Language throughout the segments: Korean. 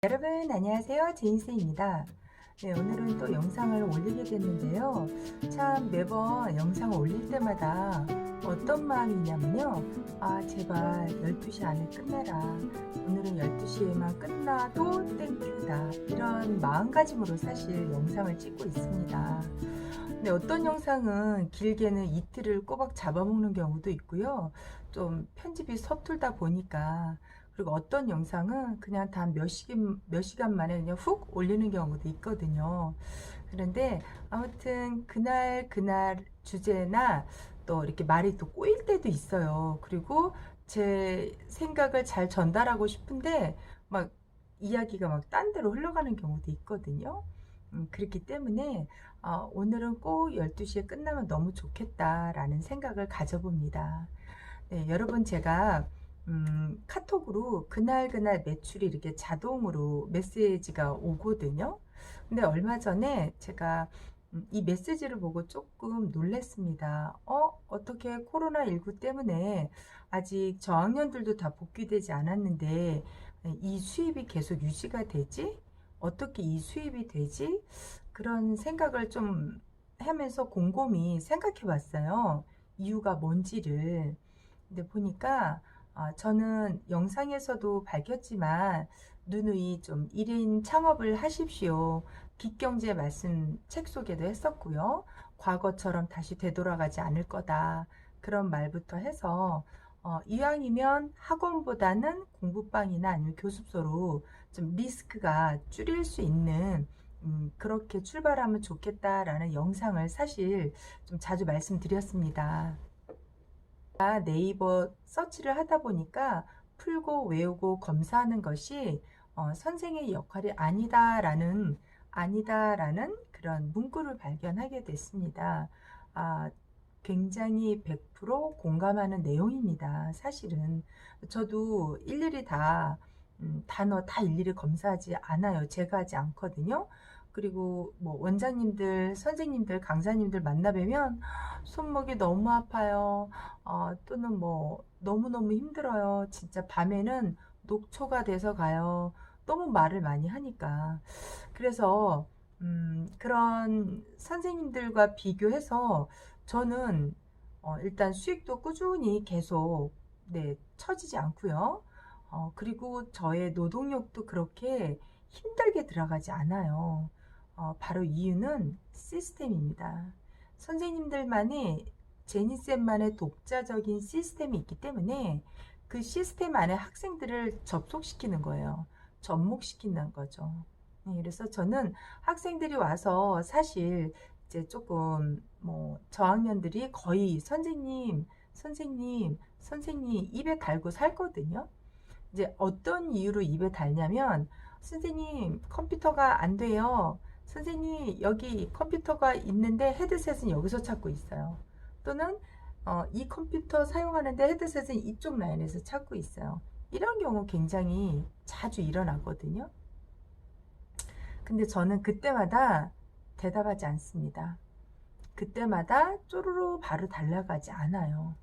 여러분 안녕하세요, 제인스입니다. 네, 오늘은 또 영상을 올리게 됐는데요. 참 매번 영상을 올릴 때마다 어떤 마음이냐면요, 제발 12시 안에 끝내라, 오늘은 12시에만 끝나도 땡큐다, 이런 마음가짐으로 사실 영상을 찍고 있습니다. 근데 어떤 영상은 길게는 이틀을 꼬박 잡아먹는 경우도 있고요, 좀 편집이 서툴다 보니까, 그리고 어떤 영상은 그냥 단 몇 시간 만에 그냥 훅 올리는 경우도 있거든요. 그런데 아무튼 그날 그날 주제나 또 이렇게 말이 또 꼬일 때도 있어요. 그리고 제 생각을 잘 전달하고 싶은데 막 이야기가 막 딴 데로 흘러가는 경우도 있거든요. 그렇기 때문에 오늘은 꼭 12시에 끝나면 너무 좋겠다라는 생각을 가져봅니다. 네, 여러분, 제가 카톡으로 그날 매출이 이렇게 자동으로 메시지가 오거든요. 근데 얼마 전에 제가 이 메시지를 보고 조금 놀랐습니다. 어떻게 코로나19 때문에 아직 저학년들도 다 복귀되지 않았는데 이 수입이 계속 유지가 되지? 어떻게 이 수입이 되지? 그런 생각을 좀 하면서 곰곰이 생각해 봤어요. 이유가 뭔지를. 근데 보니까 저는 영상에서도 밝혔지만 누누이 좀 1인 창업을 하십시오, 기경제 말씀 책 소개도 했었고요. 과거처럼 다시 되돌아가지 않을 거다, 그런 말부터 해서 이왕이면 학원보다는 공부방이나 아니면 교습소로 좀 리스크가 줄일 수 있는, 그렇게 출발하면 좋겠다라는 영상을 사실 좀 자주 말씀드렸습니다. 네이버 서치를 하다 보니까 풀고 외우고 검사하는 것이 선생의 역할이 아니다라는 그런 문구를 발견하게 됐습니다. 아, 굉장히 100% 공감하는 내용입니다. 사실은 저도 일일이 다 단어 다 일일이 검사하지 않아요. 제가 하지 않거든요. 그리고 뭐 원장님들, 선생님들, 강사님들 만나 뵈면 손목이 너무 아파요. 또는 뭐 너무너무 힘들어요. 진짜 밤에는 녹초가 돼서 가요. 너무 말을 많이 하니까. 그래서 그런 선생님들과 비교해서 저는 일단 수익도 꾸준히 계속, 네, 처지지 않고요. 그리고 저의 노동력도 그렇게 힘들게 들어가지 않아요. 바로 이유는 시스템입니다. 선생님들만의, 제니쌤만의 독자적인 시스템이 있기 때문에 그 시스템 안에 학생들을 접속시키는 거예요. 접목시키는 거죠. 네, 그래서 저는 학생들이 와서 사실 이제 조금 뭐 저학년들이 거의 선생님 입에 달고 살거든요. 이제 어떤 이유로 입에 달냐면, 선생님 컴퓨터가 안 돼요, 선생님 여기 컴퓨터가 있는데 헤드셋은 여기서 찾고 있어요, 또는 이 컴퓨터 사용하는데 헤드셋은 이쪽 라인에서 찾고 있어요. 이런 경우 굉장히 자주 일어나거든요. 근데 저는 그때마다 대답하지 않습니다. 그때마다 쪼르르 바로 달려가지 않아요.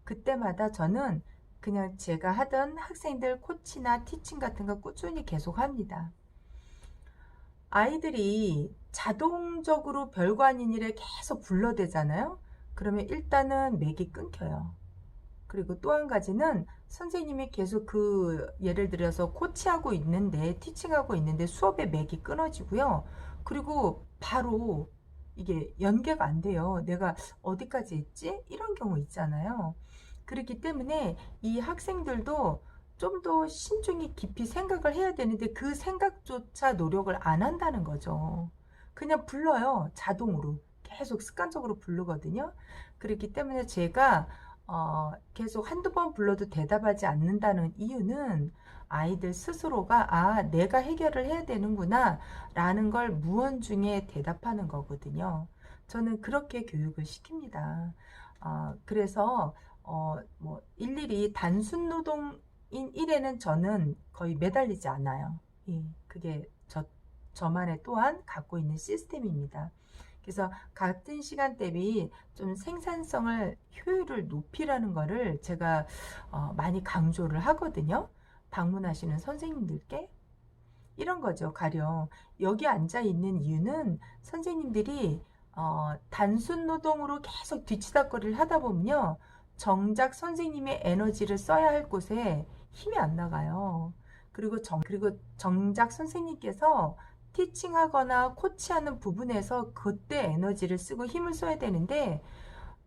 그때마다 저는 그냥 제가 하던 학생들 코치나 티칭 같은 거 꾸준히 계속 합니다. 아이들이 자동적으로 별거 아닌 일에 계속 불러대잖아요. 그러면 일단은 맥이 끊겨요. 그리고 또 한 가지는, 선생님이 계속 예를 들어서 코치하고 있는데, 티칭하고 있는데 수업의 맥이 끊어지고요. 그리고 바로 이게 연계가 안 돼요. 내가 어디까지 했지? 이런 경우 있잖아요. 그렇기 때문에 이 학생들도 좀 더 신중히 깊이 생각을 해야 되는데 그 생각조차 노력을 안 한다는 거죠. 그냥 불러요. 자동으로. 계속 습관적으로 부르거든요. 그렇기 때문에 제가 계속 한두 번 불러도 대답하지 않는다는 이유는, 아이들 스스로가 내가 해결을 해야 되는구나 라는 걸 무언중에 대답하는 거거든요. 저는 그렇게 교육을 시킵니다. 그래서 뭐 일일이 단순 노동인 일에는 저는 거의 매달리지 않아요. 예, 그게 저만의 또한 갖고 있는 시스템입니다. 그래서 같은 시간 대비 좀 생산성을, 효율을 높이라는 거를 제가 많이 강조를 하거든요. 방문하시는 선생님들께. 이런 거죠. 가령 여기 앉아 있는 이유는 선생님들이 단순 노동으로 계속 뒤치다꺼리를 하다 보면요. 정작 선생님의 에너지를 써야 할 곳에 힘이 안 나가요. 그리고 정작 선생님께서 티칭하거나 코치하는 부분에서 그때 에너지를 쓰고 힘을 써야 되는데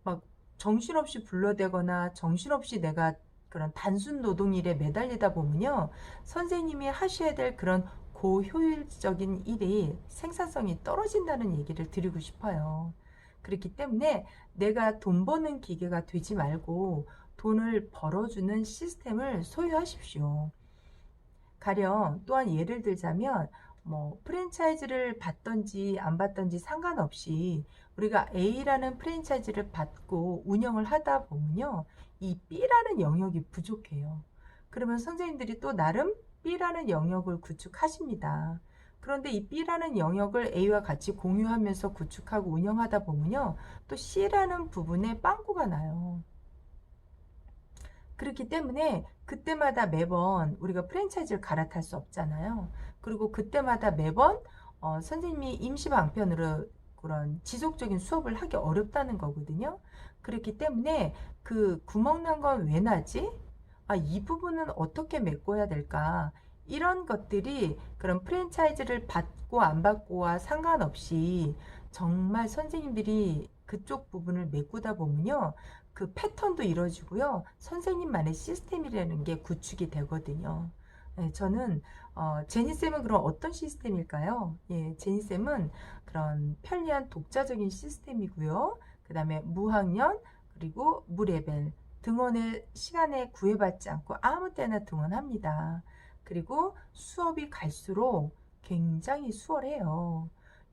막 정신없이 불러대거나 정신없이 내가 그런 단순 노동일에 매달리다 보면요. 선생님이 하셔야 될 그런 고효율적인 일이 생산성이 떨어진다는 얘기를 드리고 싶어요. 그렇기 때문에 내가 돈 버는 기계가 되지 말고 돈을 벌어주는 시스템을 소유하십시오. 가령 또한 예를 들자면 뭐 프랜차이즈를 받던지 안 받던지 상관없이 우리가 A라는 프랜차이즈를 받고 운영을 하다 보면요. 이 B라는 영역이 부족해요. 그러면 선생님들이 또 나름 B라는 영역을 구축하십니다. 그런데 이 B라는 영역을 A와 같이 공유하면서 구축하고 운영하다 보면요. 또 C라는 부분에 빵꾸가 나요. 그렇기 때문에 그때마다 매번 우리가 프랜차이즈를 갈아탈 수 없잖아요. 그리고 그때마다 매번 선생님이 임시 방편으로 그런 지속적인 수업을 하기 어렵다는 거거든요. 그렇기 때문에 그 구멍 난 건 왜 나지? 이 부분은 어떻게 메꿔야 될까? 이런 것들이 그런 프랜차이즈를 받고 안 받고와 상관없이 정말 선생님들이 그쪽 부분을 메꾸다 보면요. 그 패턴도 이루어지고요. 선생님만의 시스템이라는 게 구축이 되거든요. 네, 저는 제니쌤은 그럼 어떤 시스템일까요? 예, 제니쌤은 그런 편리한 독자적인 시스템이고요. 그 다음에 무학년 그리고 무레벨 등원의 시간에 구애받지 않고 아무 때나 등원합니다. 그리고 수업이 갈수록 굉장히 수월해요.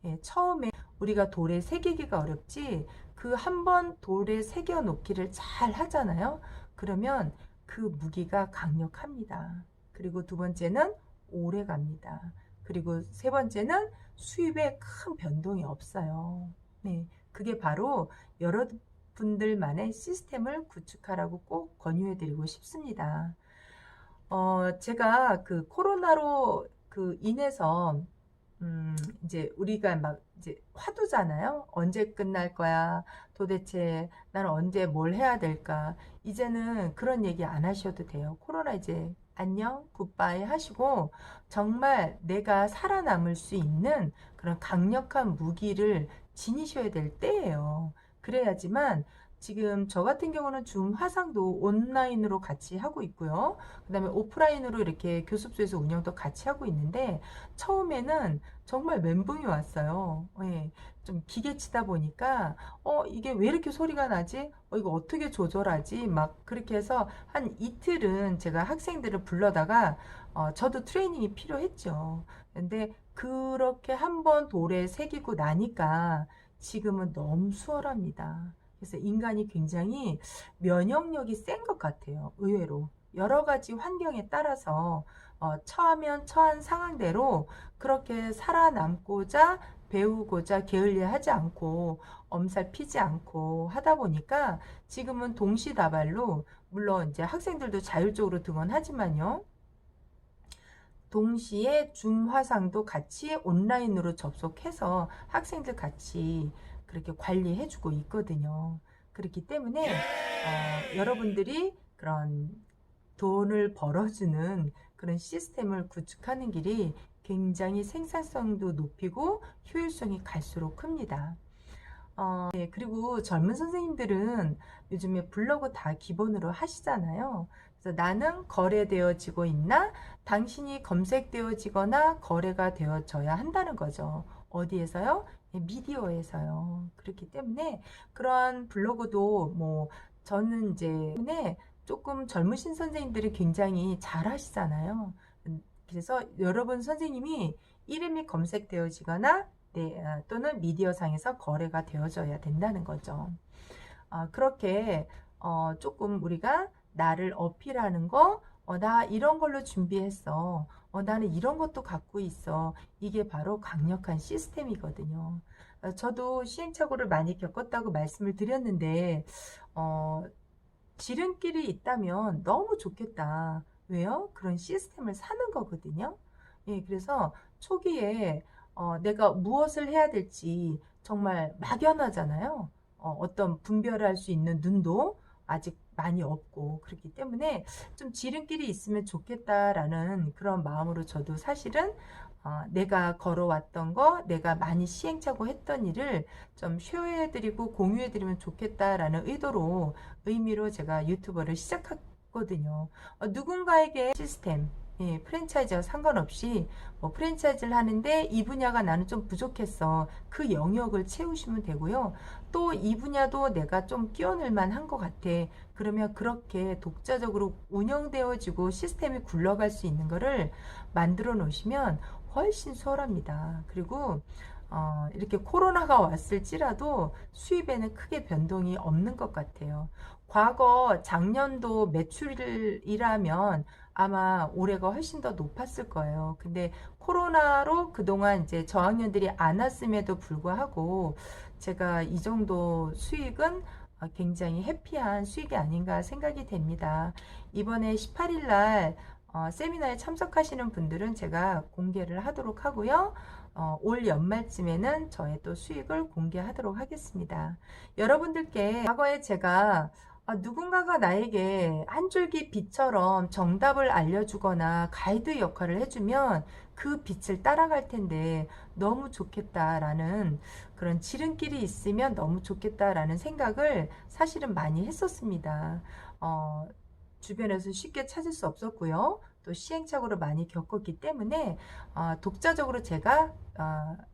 예, 처음에 우리가 돌에 새기기가 어렵지 그 한 번 돌에 새겨 놓기를 잘 하잖아요. 그러면 그 무기가 강력합니다. 그리고 두 번째는 오래 갑니다. 그리고 세 번째는 수입에 큰 변동이 없어요. 네, 그게 바로 여러분들만의 시스템을 구축하라고 꼭 권유해 드리고 싶습니다. 제가 그 코로나로 인해서 이제 우리가 막 이제 화두잖아요. 언제 끝날 거야? 도대체 나는 언제 뭘 해야 될까? 이제는 그런 얘기 안 하셔도 돼요. 코로나 이제 안녕, 굿바이 하시고 정말 내가 살아남을 수 있는 그런 강력한 무기를 지니셔야 될 때예요. 그래야지만 지금 저 같은 경우는 줌 화상도 온라인으로 같이 하고 있고요. 그 다음에 오프라인으로 이렇게 교습소에서 운영도 같이 하고 있는데 처음에는 정말 멘붕이 왔어요. 예, 좀 기계치다 보니까 이게 왜 이렇게 소리가 나지? 이거 어떻게 조절하지? 막 그렇게 해서 한 이틀은 제가 학생들을 불러다가 저도 트레이닝이 필요했죠. 근데 그렇게 한번 돌에 새기고 나니까 지금은 너무 수월합니다. 그래서 인간이 굉장히 면역력이 센 것 같아요. 의외로. 여러 가지 환경에 따라서 처하면 처한 상황대로 그렇게 살아남고자 배우고자 게을리하지 않고 엄살 피지 않고 하다 보니까 지금은 동시다발로 물론 이제 학생들도 자율적으로 등원하지만요. 동시에 줌 화상도 같이 온라인으로 접속해서 학생들 같이 그렇게 관리해주고 있거든요. 그렇기 때문에 여러분들이 그런 돈을 벌어주는 그런 시스템을 구축하는 길이 굉장히 생산성도 높이고 효율성이 갈수록 큽니다. 네, 그리고 젊은 선생님들은 요즘에 블로그 다 기본으로 하시잖아요. 그래서 나는 거래되어지고 있나? 당신이 검색되어지거나 거래가 되어져야 한다는 거죠. 어디에서요? 미디어에서요. 그렇기 때문에 그러한 블로그도 뭐 저는 이제 조금 젊으신 선생님들이 굉장히 잘 하시잖아요. 그래서 여러분 선생님이 이름이 검색되어지거나 또는 미디어상에서 거래가 되어져야 된다는 거죠. 그렇게 조금 우리가 나를 어필하는 거, 나 이런 걸로 준비했어. 나는 이런 것도 갖고 있어. 이게 바로 강력한 시스템이거든요. 저도 시행착오를 많이 겪었다고 말씀을 드렸는데, 지름길이 있다면 너무 좋겠다. 왜요? 그런 시스템을 사는 거거든요. 예, 그래서 초기에 내가 무엇을 해야 될지 정말 막연하잖아요. 어떤 분별할 수 있는 눈도 아직 많이 없고 그렇기 때문에 좀 지름길이 있으면 좋겠다라는 그런 마음으로 저도 사실은 내가 걸어왔던 거, 내가 많이 시행착오 했던 일을 좀 쉐어해드리고 공유해드리면 좋겠다라는 의미로 제가 유튜버를 시작했거든요. 누군가에게 시스템, 예, 프랜차이즈와 상관없이 뭐 프랜차이즈를 하는데 이 분야가 나는 좀 부족했어. 그 영역을 채우시면 되고요. 또 이 분야도 내가 좀 끼워넣을 만한 것 같아. 그러면 그렇게 독자적으로 운영되어지고 시스템이 굴러갈 수 있는 거를 만들어 놓으시면 훨씬 수월합니다. 그리고 이렇게 코로나가 왔을지라도 수입에는 크게 변동이 없는 것 같아요. 과거 작년도 매출이라면 아마 올해가 훨씬 더 높았을 거예요. 근데 코로나로 그동안 이제 저학년들이 안 왔음에도 불구하고 제가 이 정도 수익은 굉장히 해피한 수익이 아닌가 생각이 됩니다. 이번에 18일 날 세미나에 참석하시는 분들은 제가 공개를 하도록 하고요. 올 연말쯤에는 저의 또 수익을 공개하도록 하겠습니다. 여러분들께 과거에 제가 누군가가 나에게 한 줄기 빛처럼 정답을 알려주거나 가이드 역할을 해주면 그 빛을 따라갈 텐데 너무 좋겠다라는 그런 지름길이 있으면 너무 좋겠다라는 생각을 사실은 많이 했었습니다. 주변에서 쉽게 찾을 수 없었고요. 또 시행착오를 많이 겪었기 때문에 독자적으로 제가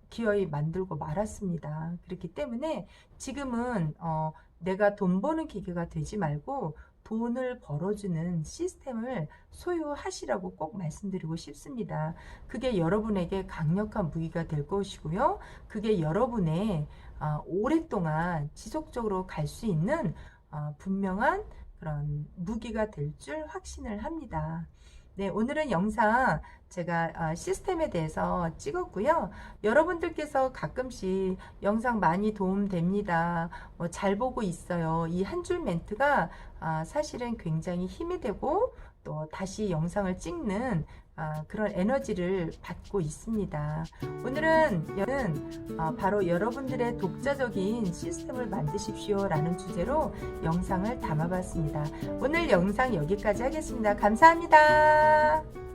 기어이 만들고 말았습니다. 그렇기 때문에 지금은 내가 돈 버는 기계가 되지 말고 돈을 벌어주는 시스템을 소유하시라고 꼭 말씀드리고 싶습니다. 그게 여러분에게 강력한 무기가 될 것이고요. 그게 여러분의 오랫동안 지속적으로 갈 수 있는 분명한 그런 무기가 될 줄 확신을 합니다. 네, 오늘은 영상 제가 시스템에 대해서 찍었고요. 여러분들께서 가끔씩 영상 많이 도움됩니다. 잘 보고 있어요. 이 한 줄 멘트가 사실은 굉장히 힘이 되고 또 다시 영상을 찍는 그런 에너지를 받고 있습니다. 오늘은 바로 여러분들의 독자적인 시스템을 만드십시오 라는 주제로 영상을 담아봤습니다. 오늘 영상 여기까지 하겠습니다. 감사합니다.